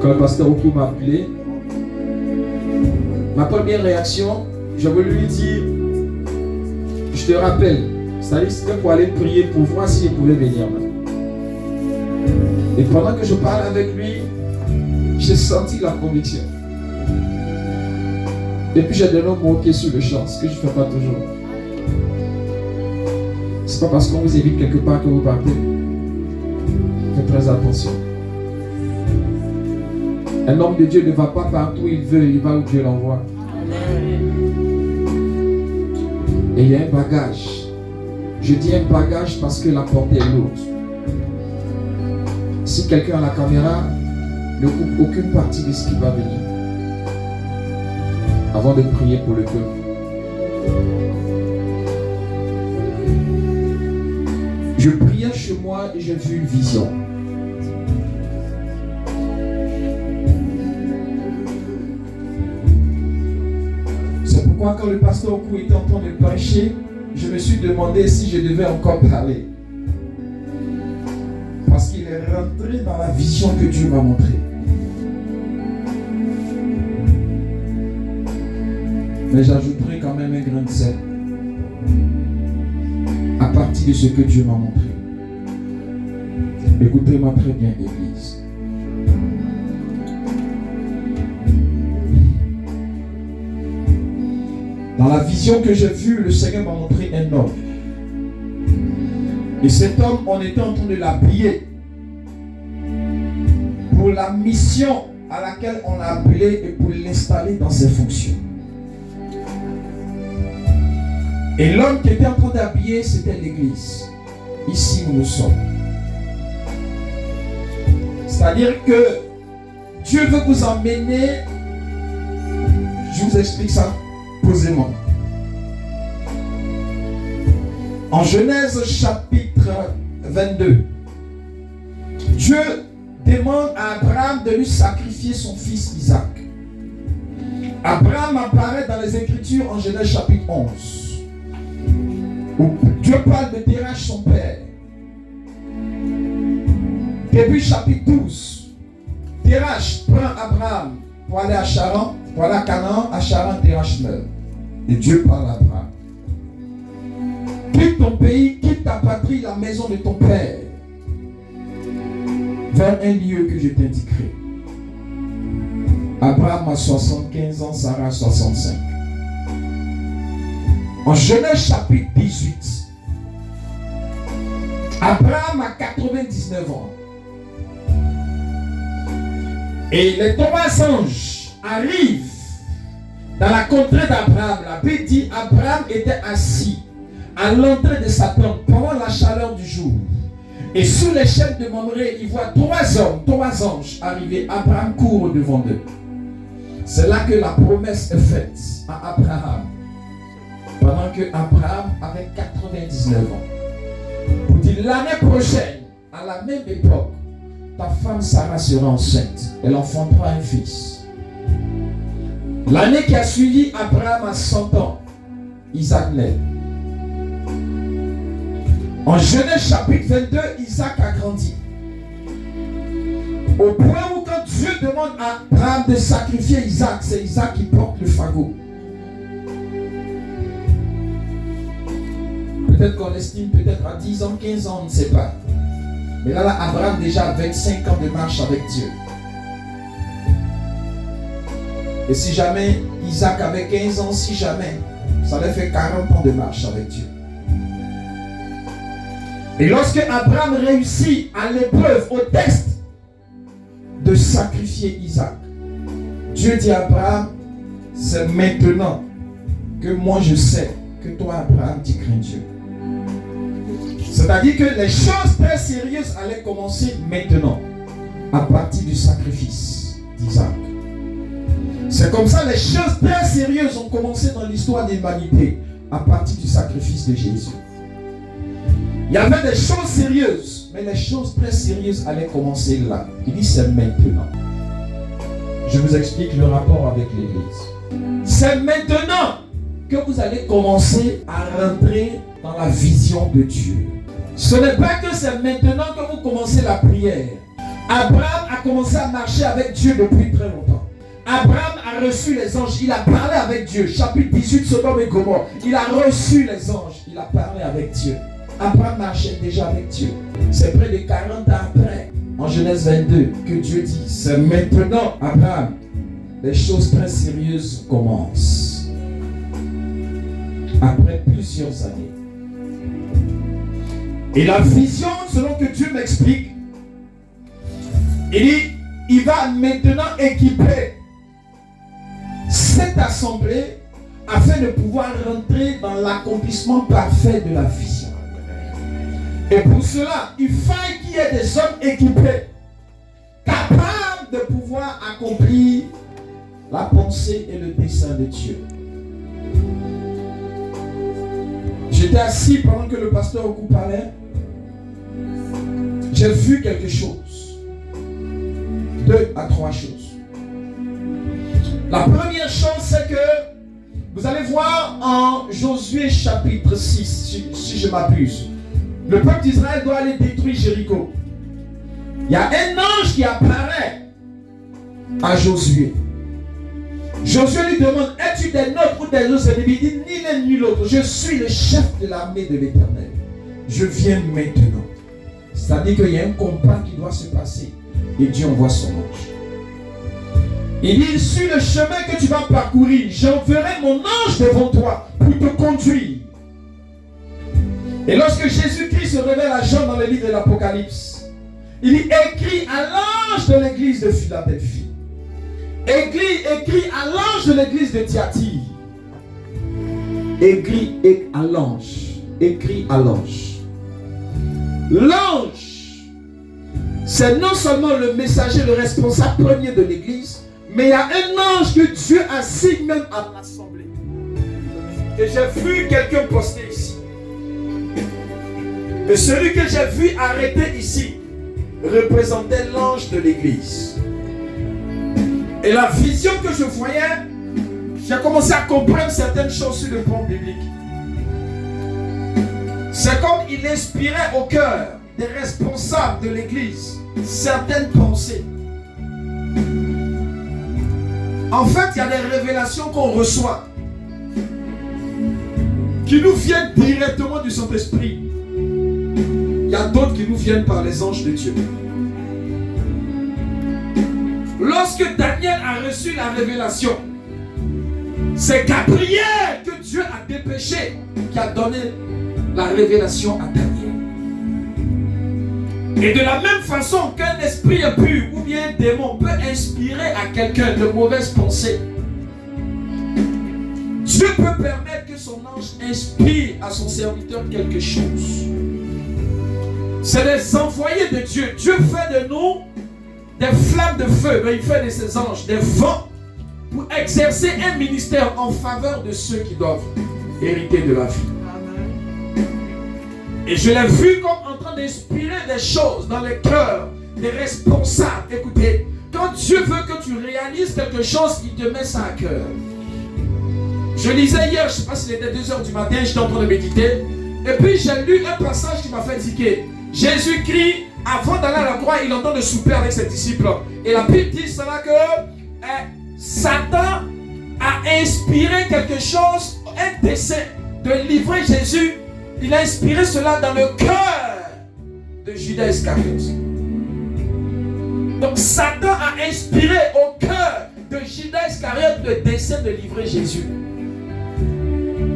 Quand le pasteur Oku m'a appelé, ma première réaction, je voulais lui dire, je te rappelle, c'est-à-dire c'était pour aller prier pour voir s'il pouvait venir. Et pendant que je parlais avec lui, j'ai senti la conviction. Et puis j'ai donné un mot qui est sur le champ, ce que je ne fais pas toujours. C'est pas parce qu'on vous invite quelque part que vous partez. Faites très attention. Un homme de Dieu ne va pas partout où il veut, il va où Dieu l'envoie. Et il y a un bagage. Je dis un bagage parce que la portée est lourde. Si quelqu'un a la caméra, ne coupe aucune partie de ce qui va venir avant de prier pour le peuple. Je priais chez moi et j'ai vu une vision. C'est pourquoi quand le pasteur Oku était en train de prêcher, je me suis demandé si je devais encore parler. Parce qu'il est rentré dans la vision que Dieu m'a montrée. Mais j'ajouterai quand même un grain de sel à partir de ce que Dieu m'a montré. Écoutez-moi très bien, Église. Dans la vision que j'ai vue, le Seigneur m'a montré un homme. Et cet homme, on était en train de l'habiller pour la mission à laquelle on l'a appelé et pour l'installer dans ses fonctions. Et l'homme qui était en train d'habiller, c'était l'église. Ici où nous sommes. C'est-à-dire que Dieu veut vous emmener. Je vous explique ça posément. En Genèse chapitre 22, Dieu demande à Abraham de lui sacrifier son fils Isaac. Abraham apparaît dans les Écritures en Genèse chapitre 11. Où Dieu parle de Terach, son père. Début chapitre 12. Terach prend Abraham pour aller à Charan, pour aller à Canaan, à Charan, Terach meurt. Et Dieu parle à Abraham. Quitte ton pays, quitte ta patrie, la maison de ton père, vers un lieu que je t'indiquerai. Abraham a 75 ans, Sarah a 65. En Genèse chapitre 18, Abraham a 99 ans. Et les trois anges arrivent dans la contrée d'Abraham. La Bible dit Abraham était assis à l'entrée de sa tente pendant la chaleur du jour. Et sous l'échelle de Mamré, il voit trois anges arriver. Abraham court devant eux. C'est là que la promesse est faite à Abraham. Pendant que Abraham avait 99 ans. Pour dire l'année prochaine, à la même époque, ta femme Sarah sera enceinte. Elle enfantera un fils. L'année qui a suivi, Abraham a 100 ans. Isaac naît. En Genèse chapitre 22, Isaac a grandi. Au point où quand Dieu demande à Abraham de sacrifier Isaac, c'est Isaac qui porte le fagot. Peut-être qu'on l'estime peut-être à 10 ans, 15 ans, on ne sait pas. Mais là, Abraham déjà a 25 ans de marche avec Dieu. Et si jamais Isaac avait 15 ans, si jamais, ça aurait fait 40 ans de marche avec Dieu. Et lorsque Abraham réussit à l'épreuve, au test, de sacrifier Isaac, Dieu dit à Abraham, c'est maintenant que moi je sais que toi, Abraham, tu crains Dieu. C'est-à-dire que les choses très sérieuses allaient commencer maintenant, à partir du sacrifice d'Isaac. C'est comme ça les choses très sérieuses ont commencé dans l'histoire de l'humanité, à partir du sacrifice de Jésus. Il y avait des choses sérieuses, mais les choses très sérieuses allaient commencer là. Il dit c'est maintenant. Je vous explique le rapport avec l'Église. C'est maintenant que vous allez commencer à rentrer dans la vision de Dieu. Ce n'est pas que c'est maintenant que vous commencez la prière. Abraham a commencé à marcher avec Dieu depuis très longtemps. Abraham a reçu les anges, il a parlé avec Dieu. Chapitre 18, Sodome et Gomorrhe. Il a reçu les anges, il a parlé avec Dieu. Abraham marchait déjà avec Dieu. C'est près de 40 ans après, en Genèse 22, que Dieu dit, c'est maintenant, Abraham, les choses très sérieuses commencent. Après plusieurs années. Et la vision, selon que Dieu m'explique, il dit, il va maintenant équiper cette assemblée afin de pouvoir rentrer dans l'accomplissement parfait de la vision. Et pour cela, il faille qu'il y ait des hommes équipés, capables de pouvoir accomplir la pensée et le dessein de Dieu. J'étais assis pendant que le pasteur Oku parlait. J'ai vu quelque chose. 2 à 3 choses. La première chose, c'est que vous allez voir en Josué chapitre 6, si je m'abuse. Le peuple d'Israël doit aller détruire Jéricho. Il y a un ange qui apparaît à Josué. Josué lui demande, es-tu des nôtres ou des autres ennemis? Il dit, ni l'un ni l'autre. Je suis le chef de l'armée de l'Éternel. Je viens maintenant. C'est-à-dire qu'il y a un combat qui doit se passer. Et Dieu envoie son ange. Il dit, sur le chemin que tu vas parcourir, j'enverrai mon ange devant toi pour te conduire. Et lorsque Jésus-Christ se révèle à Jean dans le livre de l'Apocalypse, il dit, écrit à l'ange de l'église de Philadelphie. Écrit à l'ange de l'église de Thyatire. Écrit à l'ange. Écrit à l'ange. L'ange, c'est non seulement le messager, le responsable premier de l'église, mais il y a un ange que Dieu assigne même à l'assemblée. Et j'ai vu quelqu'un poster ici. Et celui que j'ai vu arrêter ici représentait l'ange de l'église. Et la vision que je voyais, j'ai commencé à comprendre certaines choses sur le plan biblique. C'est comme il inspirait au cœur des responsables de l'église certaines pensées. En fait, il y a des révélations qu'on reçoit qui nous viennent directement du Saint-Esprit. Il y a d'autres qui nous viennent par les anges de Dieu. Lorsque Daniel a reçu la révélation, c'est Gabriel que Dieu a dépêché qui a donné la révélation à Daniel. Et de la même façon qu'un esprit impur ou bien un démon peut inspirer à quelqu'un de mauvaises pensées, Dieu peut permettre que son ange inspire à son serviteur quelque chose. C'est des envoyés de Dieu. Dieu fait de nous des flammes de feu, mais il fait de ses anges des vents pour exercer un ministère en faveur de ceux qui doivent hériter de la vie. Et je l'ai vu comme en train d'inspirer des choses dans les cœurs des responsables. Écoutez, quand Dieu veut que tu réalises quelque chose, il te met ça à cœur. Je lisais hier, je ne sais pas s'il était 2h du matin, j'étais en train de méditer. Et puis j'ai lu un passage qui m'a fait tiquer. Jésus-Christ, avant d'aller à la croix, il entend de souper avec ses disciples. Et la Bible dit cela que Satan a inspiré quelque chose, un dessein de livrer Jésus. Il a inspiré cela dans le cœur de Judas Iscariote. Donc Satan a inspiré au cœur de Judas Iscariote le dessein de livrer Jésus.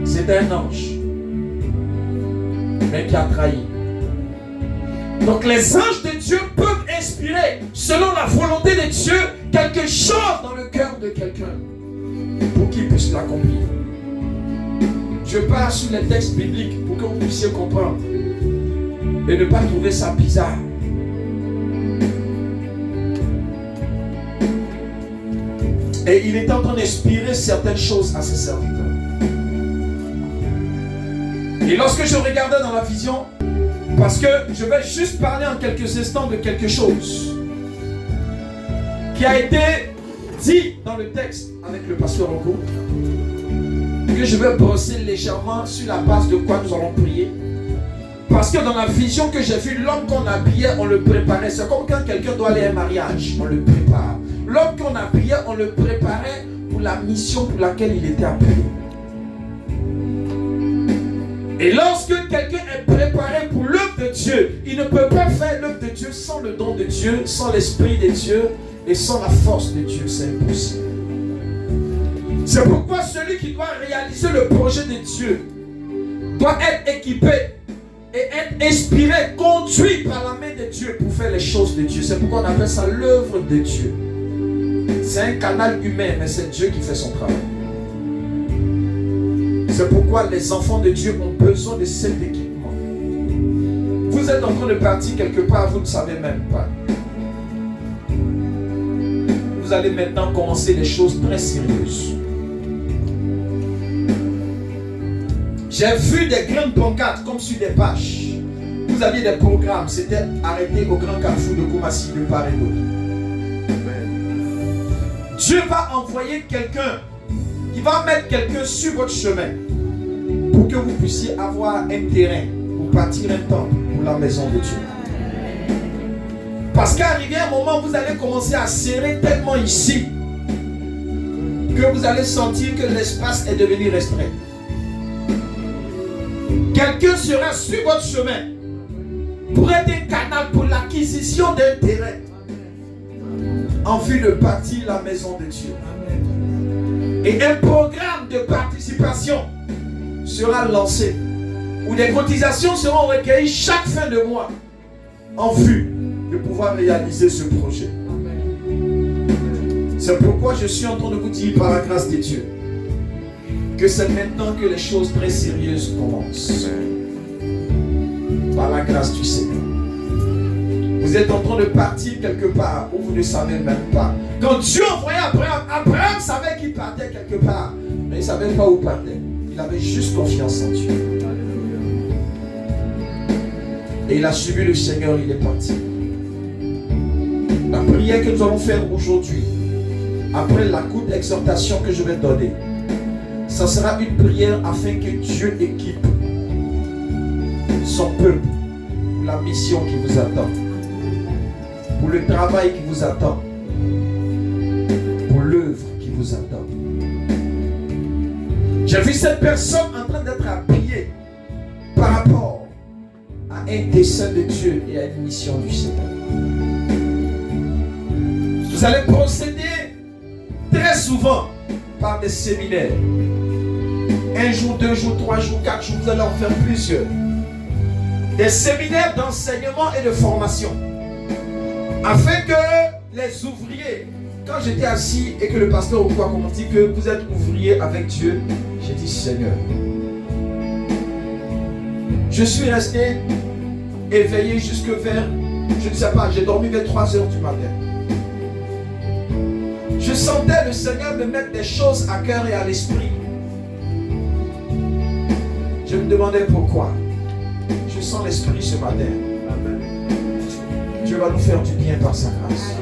C'est un ange, mais qui a trahi. Donc les anges de Dieu peuvent inspirer, selon la volonté de Dieu, quelque chose dans le cœur de quelqu'un pour qu'il puisse l'accomplir. Je parle sur les textes bibliques pour que vous puissiez comprendre et ne pas trouver ça bizarre. Et il est en train d'inspirer certaines choses à ses serviteurs. Et lorsque je regardais dans la vision, parce que je vais juste parler en quelques instants de quelque chose qui a été dit dans le texte avec le pasteur Ogo, que je vais brosser légèrement sur la base de quoi nous allons prier. Parce que dans la vision que j'ai vue, l'homme qu'on habillait, on le préparait. C'est comme quand quelqu'un doit aller à un mariage, on le prépare. L'homme qu'on habillait, on le préparait pour la mission pour laquelle il était appelé. Et lorsque quelqu'un est préparé pour l'œuvre de Dieu, il ne peut pas faire l'œuvre de Dieu sans le don de Dieu, sans l'esprit de Dieu et sans la force de Dieu. C'est impossible. C'est pourquoi celui qui doit réaliser le projet de Dieu doit être équipé et être inspiré, conduit par la main de Dieu pour faire les choses de Dieu. C'est pourquoi on appelle ça l'œuvre de Dieu. C'est un canal humain, mais c'est Dieu qui fait son travail. C'est pourquoi les enfants de Dieu ont besoin de cet équipement. Vous êtes en train de partir quelque part, vous ne savez même pas. Vous allez maintenant commencer des choses très sérieuses. J'ai vu des grandes pancartes comme sur des pages. Vous aviez des programmes, c'était arrêté au grand carrefour de Koumassi de part et d'autre. Dieu va envoyer quelqu'un, il va mettre quelqu'un sur votre chemin pour que vous puissiez avoir un terrain pour bâtir un temple pour la maison de Dieu. Parce qu'arrivé un moment, vous allez commencer à serrer tellement ici que vous allez sentir que l'espace est devenu restreint. Quelqu'un sera sur votre chemin pour être un canal pour l'acquisition d'un terrain en vue de bâtir la maison de Dieu. Et un programme de participation sera lancé où des cotisations seront recueillies chaque fin de mois en vue de pouvoir réaliser ce projet. C'est pourquoi je suis en train de vous dire par la grâce de Dieu que c'est maintenant que les choses très sérieuses commencent. Par la grâce du Seigneur. Vous êtes en train de partir quelque part où vous ne savez même pas. Quand Dieu envoyait Abraham, Abraham savait qu'il partait quelque part, mais il ne savait pas où il partait. Il avait juste confiance en Dieu. Et il a suivi le Seigneur, il est parti. La prière que nous allons faire aujourd'hui, après la courte exhortation que je vais donner, ça sera une prière afin que Dieu équipe son peuple pour la mission qui vous attend, pour le travail qui vous attend, pour l'œuvre qui vous attend. J'ai vu cette personne en train d'être habillée par rapport à un dessein de Dieu et à une mission du Seigneur. Vous allez procéder très souvent par des séminaires. 1 jour, 2 jours, 3 jours, 4 jours, vous allez en faire plusieurs. Des séminaires d'enseignement et de formation. Afin que les ouvriers, quand j'étais assis et que le pasteur au coin m'a dit que vous êtes ouvrier avec Dieu, j'ai dit Seigneur. Je suis resté éveillé jusque vers, je ne sais pas, j'ai dormi vers 3 heures du matin. Je sentais le Seigneur me mettre des choses à cœur et à l'esprit. Je me demandais pourquoi. Je sens l'esprit ce matin. Dieu va nous faire du bien par sa grâce.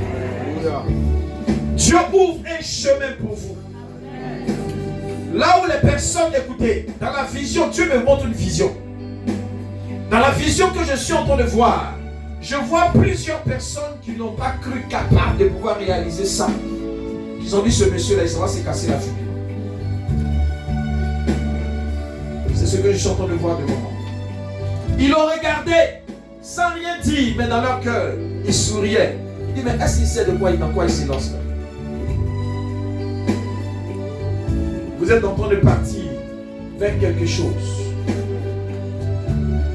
Dieu ouvre un chemin pour vous. Là où les personnes, écoutez, dans la vision, Dieu me montre une vision. Dans la vision que je suis en train de voir, je vois plusieurs personnes qui n'ont pas cru capables de pouvoir réaliser ça. Ils ont dit ce monsieur-là, il va se casser la figure. C'est ce que je suis en train de voir devant moi. Ils l'ont regardé sans rien dire, mais dans leur cœur, ils souriaient. Ils disent, mais est-ce qu'il sait de quoi il se lance là? Vous êtes en train de partir vers quelque chose.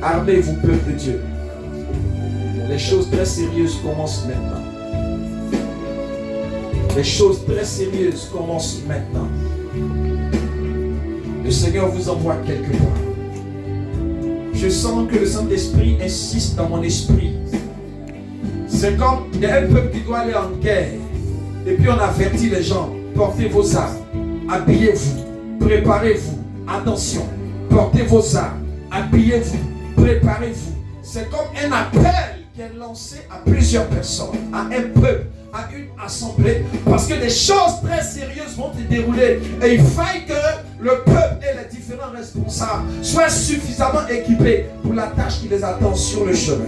Armez-vous, peuple de Dieu. Les choses très sérieuses commencent maintenant. Les choses très sérieuses commencent maintenant. Le Seigneur vous envoie quelque part. Je sens que le Saint-Esprit insiste dans mon esprit. C'est comme il y a un peuple qui doit aller en guerre. Et puis on avertit les gens. Portez vos armes. Habillez-vous. Préparez-vous. Attention. Portez vos armes. Habillez-vous. Préparez-vous. C'est comme un appel qui est lancé à plusieurs personnes. À un peuple. À une assemblée. Parce que des choses très sérieuses vont se dérouler. Et il faille que le peuple et les différents responsables soient suffisamment équipés pour la tâche qui les attend sur le chemin.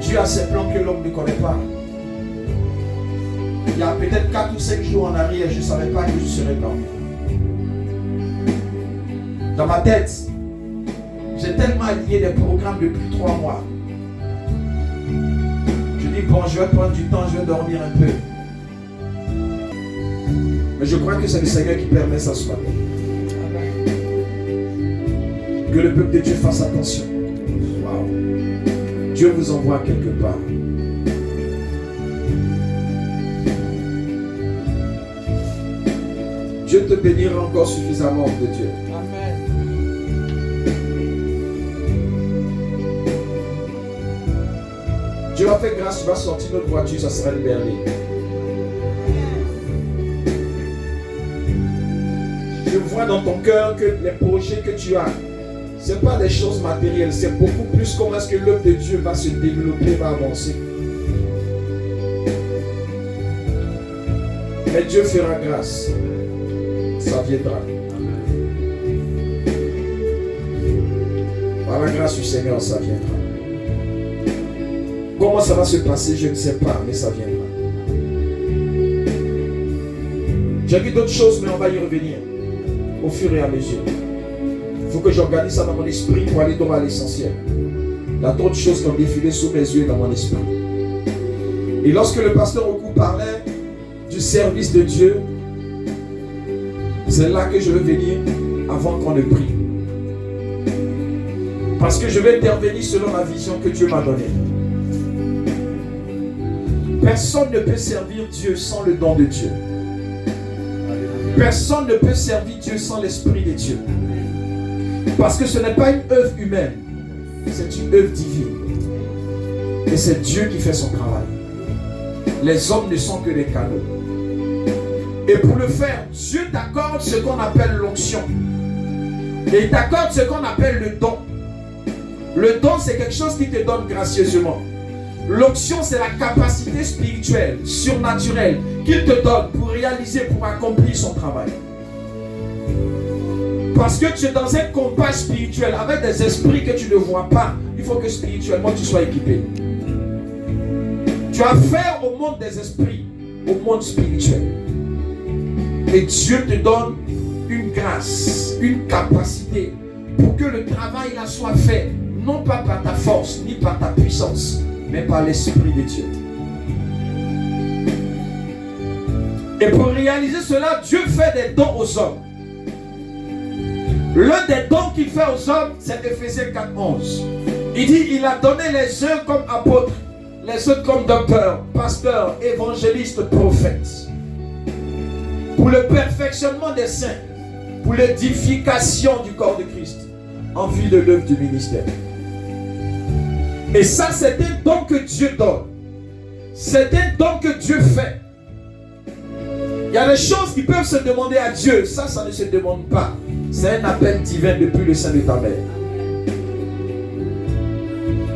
Dieu a ses plans que l'homme ne connaît pas. Il y a peut-être 4 ou 5 jours en arrière, je ne savais pas que je serais là. Dans ma tête, j'ai tellement aligné des programmes depuis 3 mois. Je dis, bon, je vais prendre du temps, je vais dormir un peu. Mais je crois que c'est le Seigneur qui permet ça ce matin. Que le peuple de Dieu fasse attention. Wow. Dieu vous envoie quelque part. Dieu te bénira encore suffisamment de Dieu. Amen. Dieu a fait grâce, tu vas sortir notre voiture, ça sera une berline. Je vois dans ton cœur que les projets que tu as, ce n'est pas des choses matérielles, c'est beaucoup plus comment est-ce que l'œuvre de Dieu va se développer, va avancer. Mais Dieu fera grâce. Ça viendra. Par la grâce du Seigneur, ça viendra. Comment ça va se passer, je ne sais pas, mais ça viendra. J'ai vu d'autres choses, mais on va y revenir au fur et à mesure. Il faut que j'organise ça dans mon esprit pour aller droit à l'essentiel. Il y a d'autres choses qui ont défilé sous mes yeux dans mon esprit. Et lorsque le pasteur Oku parlait du service de Dieu, c'est là que je veux venir avant qu'on ne prie. Parce que je vais intervenir selon la vision que Dieu m'a donnée. Personne ne peut servir Dieu sans le don de Dieu. Personne ne peut servir Dieu sans l'Esprit de Dieu. Parce que ce n'est pas une œuvre humaine, c'est une œuvre divine. Et c'est Dieu qui fait son travail. Les hommes ne sont que des canaux. Et pour le faire, Dieu t'accorde ce qu'on appelle l'onction. Et il t'accorde ce qu'on appelle le don. Le don, c'est quelque chose qui te donne gracieusement. L'onction, c'est la capacité spirituelle, surnaturelle, qu'il te donne pour réaliser, pour accomplir son travail. Parce que tu es dans un combat spirituel avec des esprits que tu ne vois pas. Il faut que spirituellement tu sois équipé. Tu as affaire au monde des esprits, au monde spirituel. Et Dieu te donne une grâce, une capacité pour que le travail là soit fait, non pas par ta force, ni par ta puissance, mais par l'Esprit de Dieu. Et pour réaliser cela, Dieu fait des dons aux hommes. L'un des dons qu'il fait aux hommes, c'est Éphésiens 4:11. Il dit, il a donné les uns comme apôtres, les autres comme docteurs, pasteurs, évangélistes, prophètes. Pour le perfectionnement des saints, pour l'édification du corps de Christ, en vue de l'œuvre du ministère. Et ça, c'est un don que Dieu donne. C'est un don que Dieu fait. Il y a des choses qui peuvent se demander à Dieu. Ça ne se demande pas. C'est un appel divin depuis le sein de ta mère.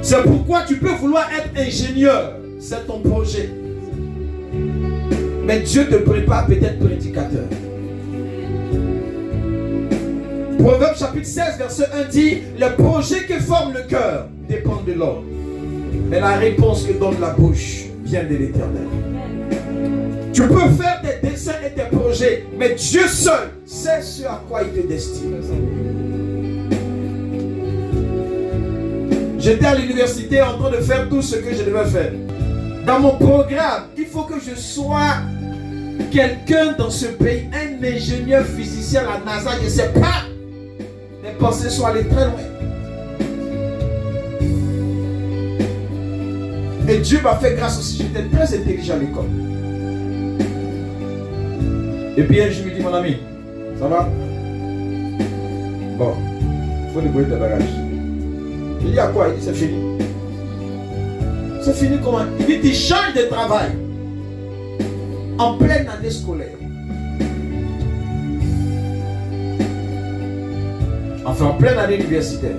C'est pourquoi tu peux vouloir être ingénieur. C'est ton projet. Mais Dieu te prépare peut-être prédicateur. Proverbe chapitre 16, verset 1 dit, les projets que forme le cœur dépendent de l'homme. Mais la réponse que donne la bouche vient de l'Éternel. Tu peux faire tes dessins et tes projets, mais Dieu seul sait ce à quoi il te destine. J'étais à l'université en train de faire tout ce que je devais faire. Dans mon programme, il faut que je sois quelqu'un dans ce pays, un ingénieur physicien à la NASA, je ne sais pas. Mes pensées sont allées très loin. Et Dieu m'a fait grâce aussi, j'étais très intelligent à l'école. Et puis je lui dis, mon ami, ça va? Bon, il faut débrouiller tes bagages. Je dis à quoi? Il dit, c'est fini. C'est fini comment? Il dit, tu changes de travail en pleine année scolaire. Enfin, en pleine année universitaire.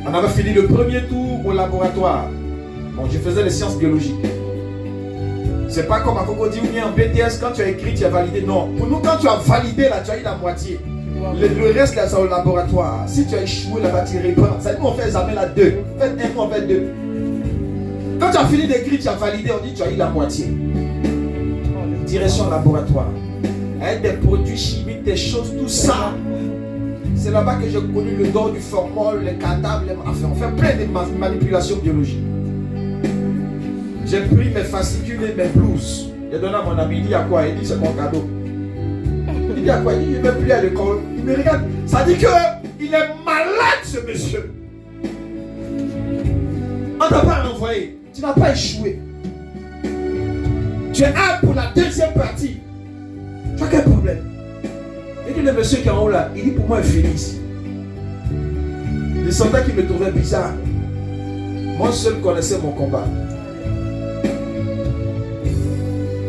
On avait fini le premier tour au laboratoire. Bon, je faisais les sciences biologiques. C'est pas comme à Cocody ou bien en BTS, quand tu as écrit, tu as validé. Non. Pour nous, quand tu as validé, là, tu as eu la moitié. Le reste, là, c'est au laboratoire. Si tu as échoué, là-bas, tu reprends. Ça dit, on fait l'examen là 2. Faites un, on fait 2. Quand tu as fini d'écrire, tu as validé, on dit, tu as eu la moitié. Direction laboratoire. Avec des produits chimiques, des choses, tout ça. C'est là-bas que j'ai connu le don du formol, les cadavres, enfin, on fait plein de manipulations biologiques. J'ai pris mes fascicules et mes blouses. J'ai donné à mon ami, il dit à quoi? Il dit c'est mon cadeau. Il dit à quoi? Il dit il ne veut plus à l'école. Il me regarde. Ça dit qu'il est malade ce monsieur. On ne t'a pas renvoyé. Tu n'as pas échoué. Tu es apte pour la deuxième partie. Tu as quel problème? Il dit le monsieur qui est en haut là, il dit pour moi Félix. Il sentait qu'il me trouvait bizarre. Moi seul connaissais mon combat.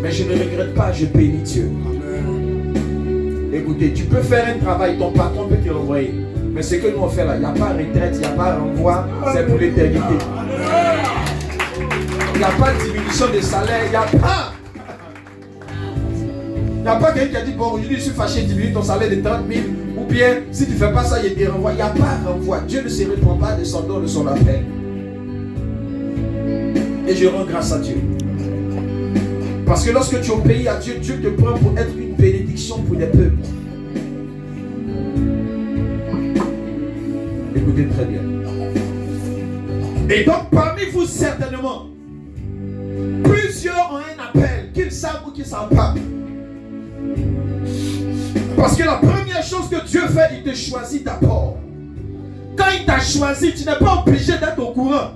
Mais je ne regrette pas, je bénis Dieu. Écoutez, tu peux faire un travail, ton patron peut te renvoyer. Mais ce que nous on fait là, il n'y a pas de retraite, il n'y a pas de renvoi, c'est pour l'éternité. Il n'y a pas de diminution de salaire, il n'y a pas. Il n'y a pas quelqu'un qui a dit, bon, aujourd'hui je suis fâché, diminue ton salaire de 30 000. Ou bien, si tu ne fais pas ça, il te renvoie. Il n'y a pas de renvoi. Dieu ne se reprend pas de son don, de son appel. Et je rends grâce à Dieu. Parce que lorsque tu obéis à Dieu, Dieu te prend pour être une bénédiction pour les peuples. Écoutez très bien. Et donc parmi vous certainement, plusieurs ont un appel, qu'ils savent ou qu'ils ne savent pas. Parce que la première chose que Dieu fait, il te choisit d'abord. Quand il t'a choisi, tu n'es pas obligé d'être au courant.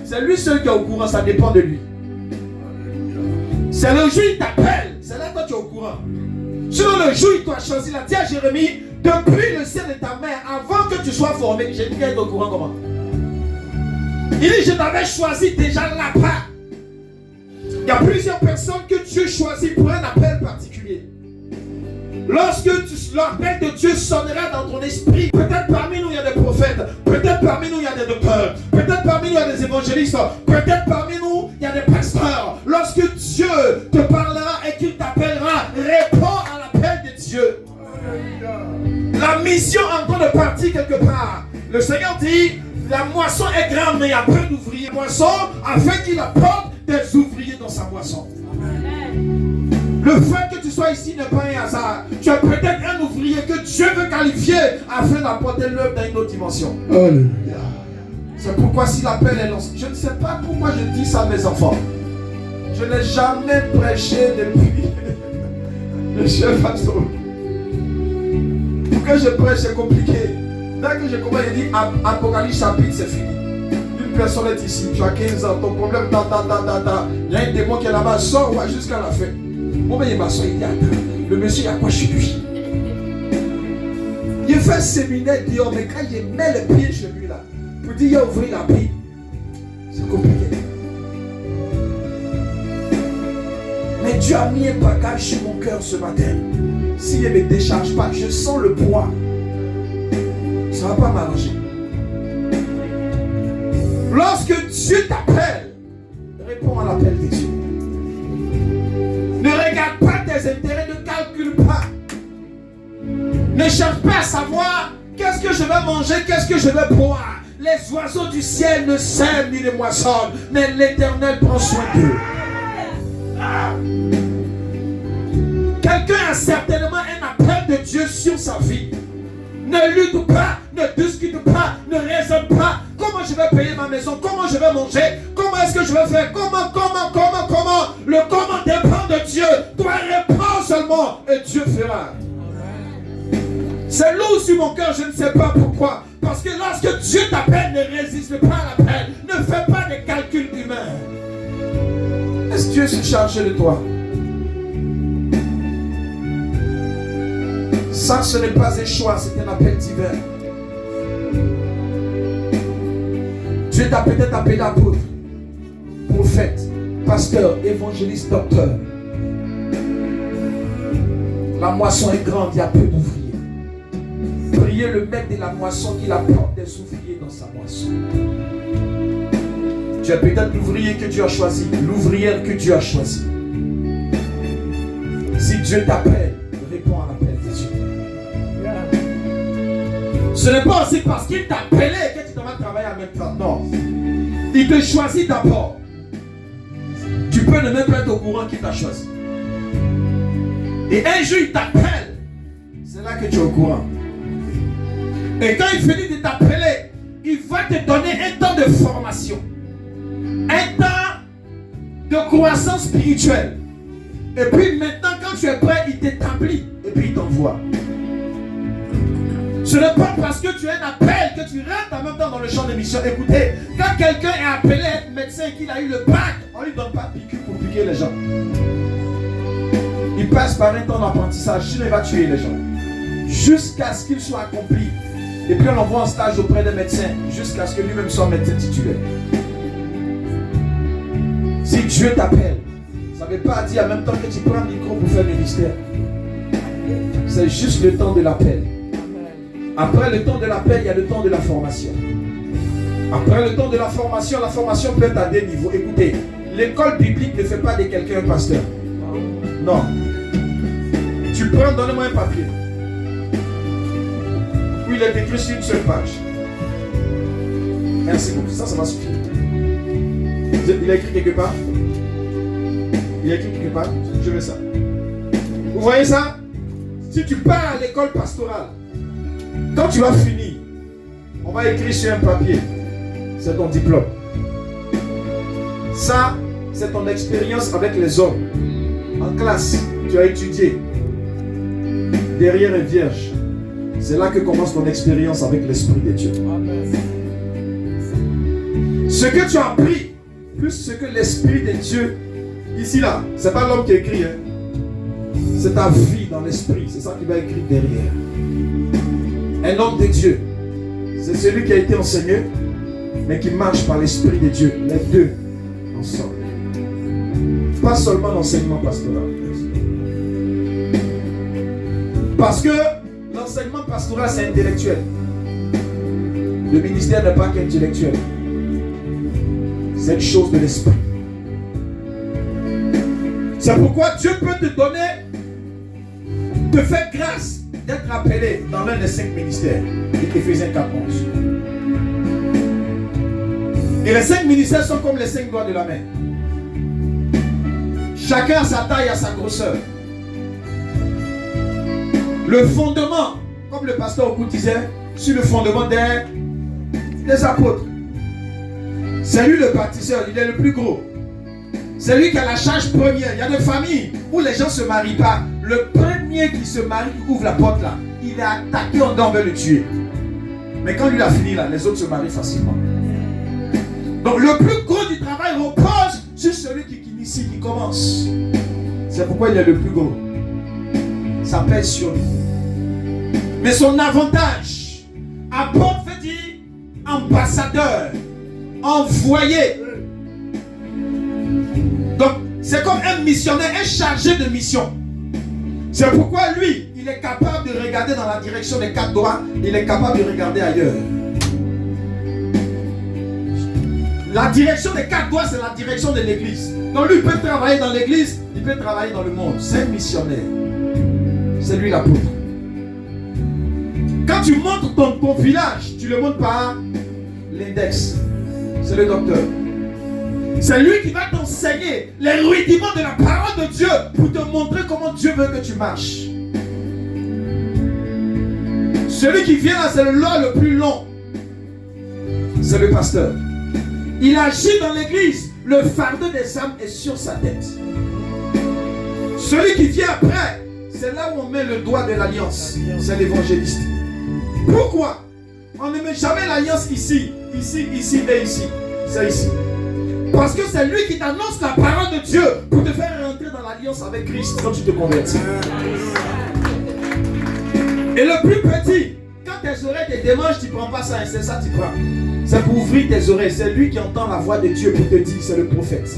C'est lui seul qui est au courant, ça dépend de lui. C'est le jour où il t'appelle, c'est là que tu es au courant. Sur le jour où il t'a choisi, là, dis à Jérémie, depuis le sein de ta mère, avant que tu sois formé, j'ai dit qu'elle est au courant comment? Il dit, je t'avais choisi déjà là-bas. Il y a plusieurs personnes que Dieu choisit pour un appel particulier. Lorsque l'appel de Dieu sonnera dans ton esprit, peut-être parmi nous il y a des prophètes, peut-être parmi nous il y a des docteurs, peut-être parmi nous il y a des évangélistes, peut-être parmi nous il y a des pasteurs. Lorsque Dieu te parlera et qu'il t'appellera, réponds à l'appel de Dieu. La mission est en train de partir quelque part. Le Seigneur dit, la moisson est grande mais il y a peu d'ouvriers. Moisson afin qu'il apporte des ouvriers dans sa moisson. Le fait que tu sois ici n'est pas un hasard. Tu es peut-être un ouvrier que Dieu veut qualifier afin d'apporter l'œuvre dans une autre dimension. Alléluia. C'est pourquoi si l'appel est lancé, je ne sais pas pourquoi je dis ça à mes enfants. Je n'ai jamais prêché depuis le chef pasteur. Pour que je prêche, c'est compliqué. Dès que je commence, je dis Apocalypse chapitre, c'est fini. Une personne est ici, tu as 15 ans, ton problème, il y a un démon qui est là-bas, sors jusqu'à la fin. Bon, mais il m'a dit, attends, le monsieur, il y a quoi chez lui? Il fait un séminaire dehors, mais quand il met les pieds chez lui là, pour dire, il a ouvert la Bible, c'est compliqué. Mais Dieu a mis un bagage sur mon cœur ce matin. S'il ne me décharge pas, je sens le poids. Ça ne va pas m'arranger. Lorsque Dieu t'appelle, réponds à l'appel de Dieu. Ne regarde pas tes intérêts, ne calcule pas. Ne cherche pas à savoir qu'est-ce que je vais manger, qu'est-ce que je vais boire. Les oiseaux du ciel ne sèment ni ne moissonnent, mais l'Éternel prend soin d'eux. Quelqu'un a certainement un appel de Dieu sur sa vie. Ne lutte pas, ne discute pas, ne raisonne pas. Comment je vais payer ma maison? Comment je vais manger? Comment est-ce que je vais faire? Comment? Le comment dépend de Dieu. Toi réponds seulement et Dieu fera. C'est lourd sur mon cœur, je ne sais pas pourquoi. Parce que lorsque Dieu t'appelle, ne résiste pas à l'appel. Ne fais pas de calculs humains. Est-ce que Dieu se charge de toi? Ça, ce n'est pas un choix, c'est un appel divin. Dieu t'a peut-être appelé apôtre, prophète, pasteur, évangéliste, docteur. La moisson est grande, il y a peu d'ouvriers. Priez le maître de la moisson qu'il apporte des ouvriers dans sa moisson. Tu es peut-être l'ouvrier que Dieu a choisi, l'ouvrière que Dieu a choisi. Si Dieu t'appelle, réponds à l'appel de Dieu. Ce n'est pas aussi parce qu'il t'a appelé que tu devras travailler en même temps. Non. Il te choisit d'abord. Tu peux ne même pas être au courant qu'il t'a choisi. Et un jour, il t'appelle. C'est là que tu es au courant. Et quand il finit de t'appeler, il va te donner un temps de formation. Un temps de croissance spirituelle. Et puis maintenant, quand tu es prêt, il t'établit. Et puis il t'envoie. Ce n'est pas parce que tu as un appel que tu rentres en même temps dans le champ de mission. Écoutez, quand quelqu'un est appelé à être médecin et qu'il a eu le bac, on ne lui donne pas de piqûre pour piquer les gens. Il passe par un temps d'apprentissage, sinon il va tuer les gens. Jusqu'à ce qu'il soit accompli. Et puis on l'envoie en stage auprès des médecins, jusqu'à ce que lui-même soit médecin titulaire. Si Dieu t'appelle, ça ne veut pas dire en même temps que tu prends le micro pour faire le ministère. C'est juste le temps de l'appel. Après le temps de l'appel, il y a le temps de la formation. Après le temps de la formation peut être à des niveaux. Écoutez, l'école biblique ne fait pas de quelqu'un un pasteur. Non. Tu prends, donne-moi un papier. Où il est écrit sur une seule page. Merci beaucoup. Ça va suffire. Il a écrit quelque part. Il a écrit quelque part. Je veux ça. Vous voyez ça? Si tu pars à l'école pastorale, quand tu vas finir, on va écrire sur un papier. C'est ton diplôme. Ça, c'est ton expérience avec les hommes. En classe, tu as étudié. Derrière un vierge. C'est là que commence ton expérience avec l'Esprit de Dieu. Amen. Ce que tu as appris, plus ce que l'Esprit de Dieu, ici là, c'est pas l'homme qui écrit. Hein. C'est ta vie dans l'Esprit. C'est ça qui va écrire derrière. Un homme de Dieu, c'est celui qui a été enseigné, mais qui marche par l'Esprit de Dieu. Les deux ensemble. Pas seulement l'enseignement pastoral. Parce que l'enseignement pastoral, c'est intellectuel. Le ministère n'est pas qu'intellectuel. C'est une chose de l'esprit. C'est pourquoi Dieu peut te donner, te faire grâce d'être appelé dans l'un des 5 ministères. Éphésiens 4:11. Et les 5 ministères sont comme les 5 doigts de la main. Chacun a sa taille, a sa grosseur. Le fondement, comme le pasteur Okou disait, sur le fondement des apôtres. C'est lui le bâtisseur, il est le plus gros. C'est lui qui a la charge première. Il y a des familles où les gens ne se marient pas. Le premier qui se marie, qui ouvre la porte là, il est attaqué, on veut le tuer. Mais quand lui a fini là, les autres se marient facilement. Donc le plus gros du travail repose sur celui qui initie, qui commence. C'est pourquoi il est le plus gros. Ça pèse sur lui. Mais son avantage, apôtre veut dire ambassadeur, envoyé. Donc c'est comme un missionnaire, un chargé de mission. C'est pourquoi lui, il est capable de regarder dans la direction des 4 doigts, il est capable de regarder ailleurs. La direction des 4 doigts, c'est la direction de l'église. Donc lui, il peut travailler dans l'église, il peut travailler dans le monde. C'est un missionnaire. C'est lui l'apôtre. Quand tu montres ton village, tu le montres par l'index. C'est le docteur. C'est lui qui va t'enseigner les rudiments de la parole de Dieu pour te montrer comment Dieu veut que tu marches. Celui qui vient là, c'est le loi le plus long. C'est le pasteur. Il agit dans l'église. Le fardeau des âmes est sur sa tête. Celui qui vient après, c'est là où on met le doigt de l'alliance. C'est l'évangéliste. Pourquoi? On ne met jamais l'alliance ici, ici, ici et ici. C'est ici. Parce que c'est lui qui t'annonce la parole de Dieu pour te faire rentrer dans l'alliance avec Christ quand tu te convertis. Et le plus petit, quand tes oreilles te démangent, tu ne prends pas ça, c'est ça que tu prends. C'est pour ouvrir tes oreilles. C'est lui qui entend la voix de Dieu pour te dire, c'est le prophète.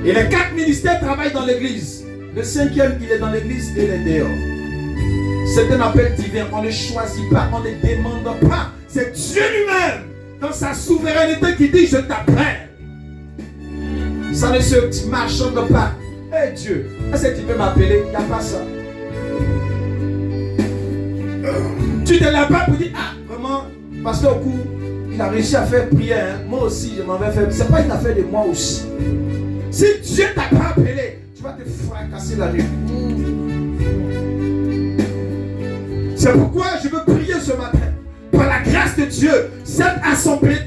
Et les 4 ministères travaillent dans l'église. Le 5e, il est dans l'église et il est dehors. C'est un appel divin. On ne choisit pas, on ne demande pas. C'est Dieu lui-même, dans sa souveraineté, qui dit, je t'appelle. Ça ne se marchande pas. Hey Dieu, est-ce que tu peux m'appeler? Il n'y a pas ça. Tu te lèves pas pour dire, ah, vraiment, pasteur Okou, il a réussi à faire prière. Hein. Moi aussi, je m'en vais faire. C'est pas une affaire de moi aussi. Si Dieu t'a pas appelé, tu vas te fracasser la nuit. C'est pourquoi je veux prier ce matin. Par la grâce de Dieu, cette assemblée